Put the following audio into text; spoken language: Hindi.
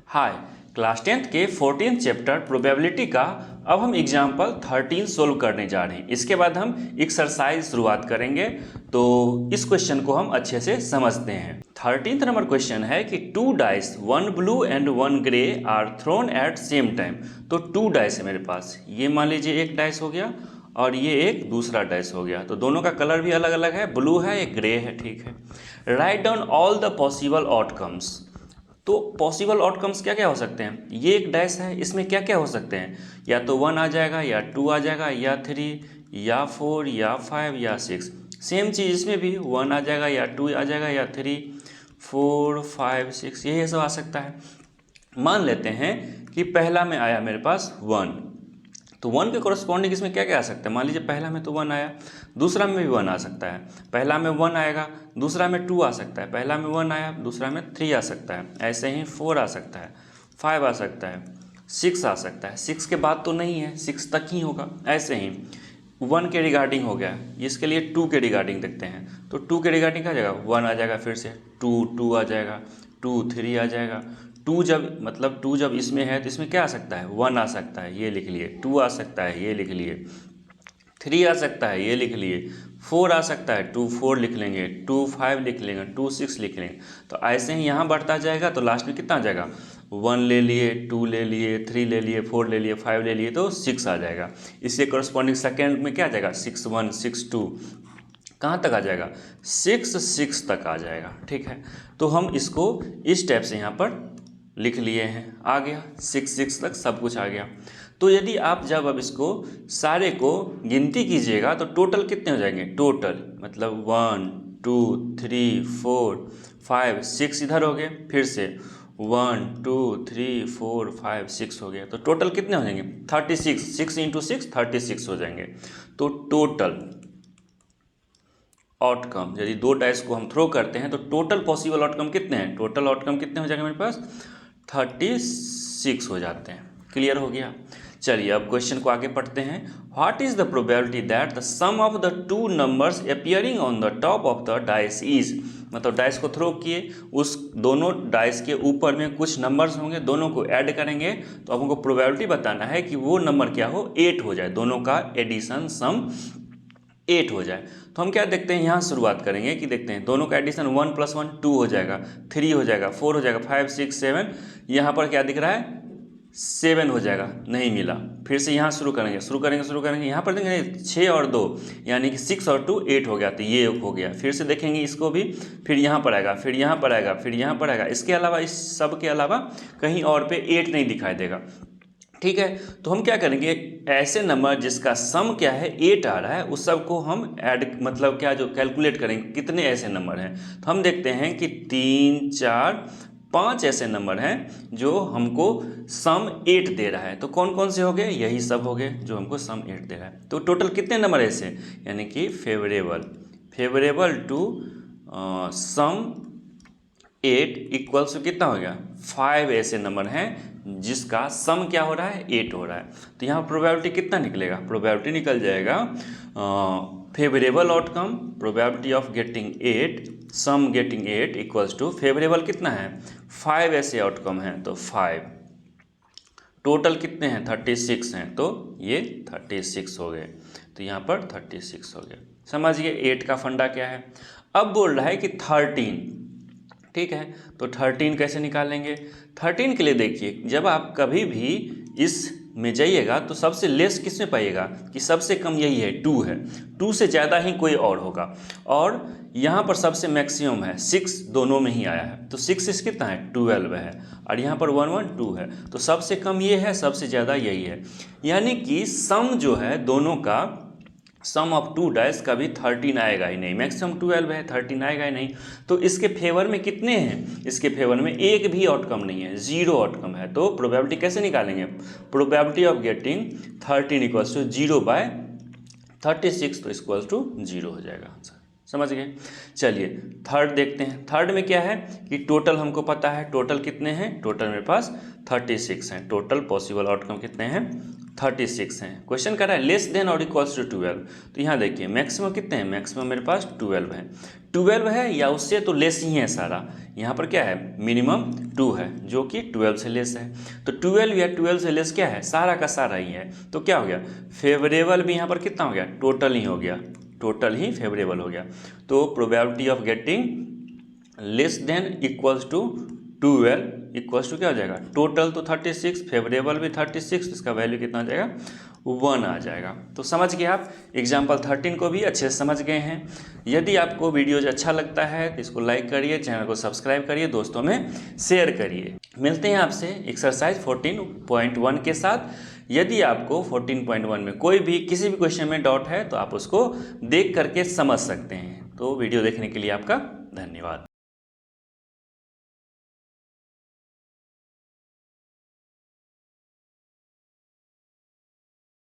हाय, क्लास 10th के 14th चैप्टर प्रोबेबिलिटी का अब हम एग्जाम्पल 13 सोल्व करने जा रहे हैं। इसके बाद हम एक्सरसाइज शुरुआत करेंगे, तो इस क्वेश्चन को हम अच्छे से समझते हैं। 13th नंबर क्वेश्चन है कि 2 dice, 1 blue and 1 grey are thrown at same time. तो 2 डाइस है मेरे पास, ये मान लीजिए एक डाइस हो गया और ये एक दूसरा डाइस हो गया, तो दोनों का कलर भी अलग अलग है, ब्लू है एक ग्रे है। ठीक है, write down all the possible outcomes. तो पॉसिबल आउटकम्स क्या क्या हो सकते हैं, ये एक डैश है, इसमें क्या क्या हो सकते हैं, या तो 1 आ जाएगा या 2 आ जाएगा या 3 या 4 या 5 या 6। सेम चीज़ इसमें भी 1 आ जाएगा या 2 आ जाएगा या 3 4 5 6, यही सब आ सकता है। मान लेते हैं कि पहला में आया मेरे पास 1, तो 1 के कॉरस्पॉन्डिंग इसमें क्या क्या आ सकता है। मान लीजिए पहला में तो 1 आया, दूसरा में भी 1 आ सकता है, पहला में 1 आएगा, दूसरा में 2 आ सकता है, पहला में 1 आया, दूसरा में 3 आ सकता है, ऐसे ही 4 आ सकता है, 5 आ सकता है, 6 आ सकता है, 6 के बाद तो नहीं है, 6 तक ही होगा। ऐसे ही 1 के रिगार्डिंग हो गया, इसके लिए 2 के रिगार्डिंग देखते हैं, तो 2 के रिगार्डिंग आ जाएगा 1 आ जाएगा, फिर से 2 आ जाएगा, 2 3 आ जाएगा, 2 जब इसमें है तो इसमें क्या आ सकता है, 1 आ सकता है, ये लिख लिए, 2 आ सकता है, ये लिख लिए, 3 आ सकता है, ये लिख लिए, 4 आ सकता है, 2 4 लिख लेंगे, 2 5 लिख लेंगे, 2 6 लिख लेंगे। तो ऐसे ही यहाँ बढ़ता जाएगा, तो लास्ट में कितना आ जाएगा, 1 ले लिए, 2 ले लिए, 3 ले लिए, 4 ले लिए, 5 ले लिए, तो 6 आ जाएगा। इससे कॉरस्पॉन्डिंग सेकेंड में क्या आ जाएगा, 6 1 6 2, कहाँ तक आ जाएगा, 6 6 तक आ जाएगा। ठीक है, तो हम इसको इस टाइप से यहाँ पर लिख लिए हैं, आ गया 6 6 तक सब कुछ आ गया। तो यदि आप जब अब इसको सारे को गिनती कीजिएगा तो टोटल कितने हो जाएंगे, टोटल मतलब 1 2 3 4 5 6 इधर हो गए, फिर से 1 2 3 4 5 6 हो गया, तो टोटल कितने हो जाएंगे 36, 6 इंटू 6 36 हो जाएंगे। तो टोटल आउटकम, यदि 2 डाइस को हम थ्रो करते हैं तो टोटल पॉसिबल आउटकम कितने हैं, टोटल आउटकम कितने हो जाएंगे मेरे पास 36 हो जाते हैं। क्लियर हो गया। चलिए अब क्वेश्चन को आगे पढ़ते हैं। What is the probability that the sum of the 2 numbers appearing on the top of the dice is. मतलब डाइस को थ्रो किए, उस दोनों डाइस के ऊपर में कुछ नंबर्स होंगे, दोनों को ऐड करेंगे, तो अब हमको प्रोबेबिलिटी बताना है कि वो नंबर क्या हो, 8 हो जाए, दोनों का एडिशन सम 8 हो जाए। तो हम क्या देखते हैं, यहाँ शुरुआत करेंगे कि देखते हैं दोनों का एडिशन 1 + 1 2 हो जाएगा, 3 हो जाएगा, 4 हो जाएगा, 5 6 7, यहाँ पर क्या दिख रहा है 7 हो जाएगा, नहीं मिला। फिर से यहाँ शुरू करेंगे, यहाँ पर देखेंगे 6 और 2 यानी कि 6 और 2 8 हो गया, तो ये हो गया। फिर से देखेंगे इसको भी, फिर यहाँ पर आएगा, फिर यहाँ पर आएगा, फिर यहाँ पर आएगा। इसके अलावा, इस सब के अलावा कहीं और पे 8 नहीं दिखाई देगा। ठीक है, तो हम क्या करेंगे, ऐसे नंबर जिसका सम क्या है 8 आ रहा है, उस सब को हम ऐड मतलब क्या जो कैलकुलेट करेंगे कितने ऐसे नंबर हैं। तो हम देखते हैं कि 3 4 5 ऐसे नंबर हैं जो हमको सम 8 दे रहा है। तो कौन कौन से हो गए, यही सब हो गए जो हमको सम 8 दे रहा है। तो टोटल कितने नंबर ऐसे, यानी कि favourable to sum 8 equals to कितना हो गया, 5 ऐसे नंबर हैं जिसका सम क्या हो रहा है 8 हो रहा है। तो यहाँ प्रोबेबिलिटी कितना निकलेगा, प्रोबेबिलिटी निकल जाएगा favourable outcome, probability of getting 8, sum getting 8 equals to favourable कितना है 5 ऐसे आउटकम हैं, तो 5, टोटल कितने हैं 36 हैं, तो ये 36 हो गए। तो यहाँ पर 36 हो गए। समझिए 8 का फंडा क्या है। अब बोल रहा है कि 13, ठीक है, तो 13 कैसे निकालेंगे। 13 के लिए देखिए, जब आप कभी भी इस में जाइएगा तो सबसे लेस किस में पाइएगा कि सबसे कम यही है 2 है, 2 से ज़्यादा ही कोई और होगा, और यहाँ पर सबसे मैक्सिमम है 6, दोनों में ही आया है, तो 6 6 कितना है 12 है, और यहाँ पर 1 1 2 है, तो सबसे कम ये है, सबसे ज़्यादा यही है। यानी कि सम जो है दोनों का, सम ऑफ 2 डाइस कभी 13 आएगा ही नहीं, मैक्सिमम 12 है, 13 आएगा ही नहीं। तो इसके फेवर में कितने हैं, इसके फेवर में एक भी आउटकम नहीं है, 0 आउटकम है। तो प्रोबेबिलिटी कैसे निकालेंगे, probability of getting 13 equals to 0/36, तो इक्वल्स टू 0 हो जाएगा आंसर। समझ गए। चलिए थर्ड देखते हैं। थर्ड में क्या है कि टोटल हमको पता है, टोटल कितने हैं, टोटल मेरे पास 36 हैं, टोटल पॉसिबल आउटकम कितने हैं 36 हैं। क्वेश्चन कर रहा है लेस देन और इक्वल्स टू 12, तो यहाँ देखिए मैक्सिमम कितने हैं, मैक्सिमम मेरे पास 12 है। 12 है या उससे तो लेस ही है सारा, यहाँ पर क्या है मिनिमम 2 है जो कि 12 से लेस है। तो 12 या 12 से लेस क्या है, सारा का सारा ही है। तो क्या हो गया, फेवरेबल भी यहाँ पर कितना हो गया, टोटल ही हो गया, टोटल ही फेवरेबल हो गया। तो probability of getting less than equals to 12 equals to क्या हो जाएगा, टोटल तो 36, फेवरेबल भी 36, इसका वैल्यू कितना आ जाएगा, 1 आ जाएगा। तो समझ गए आप, एग्जाम्पल 13 को भी अच्छे से समझ गए हैं। यदि आपको वीडियोज अच्छा लगता है तो इसको लाइक करिए, चैनल को सब्सक्राइब करिए, दोस्तों में शेयर करिए। मिलते हैं आपसे एक्सरसाइज 14.1 के साथ। यदि आपको 14.1 में कोई भी किसी भी क्वेश्चन में डाउट है तो आप उसको देख करके समझ सकते हैं। तो वीडियो देखने के लिए आपका धन्यवाद।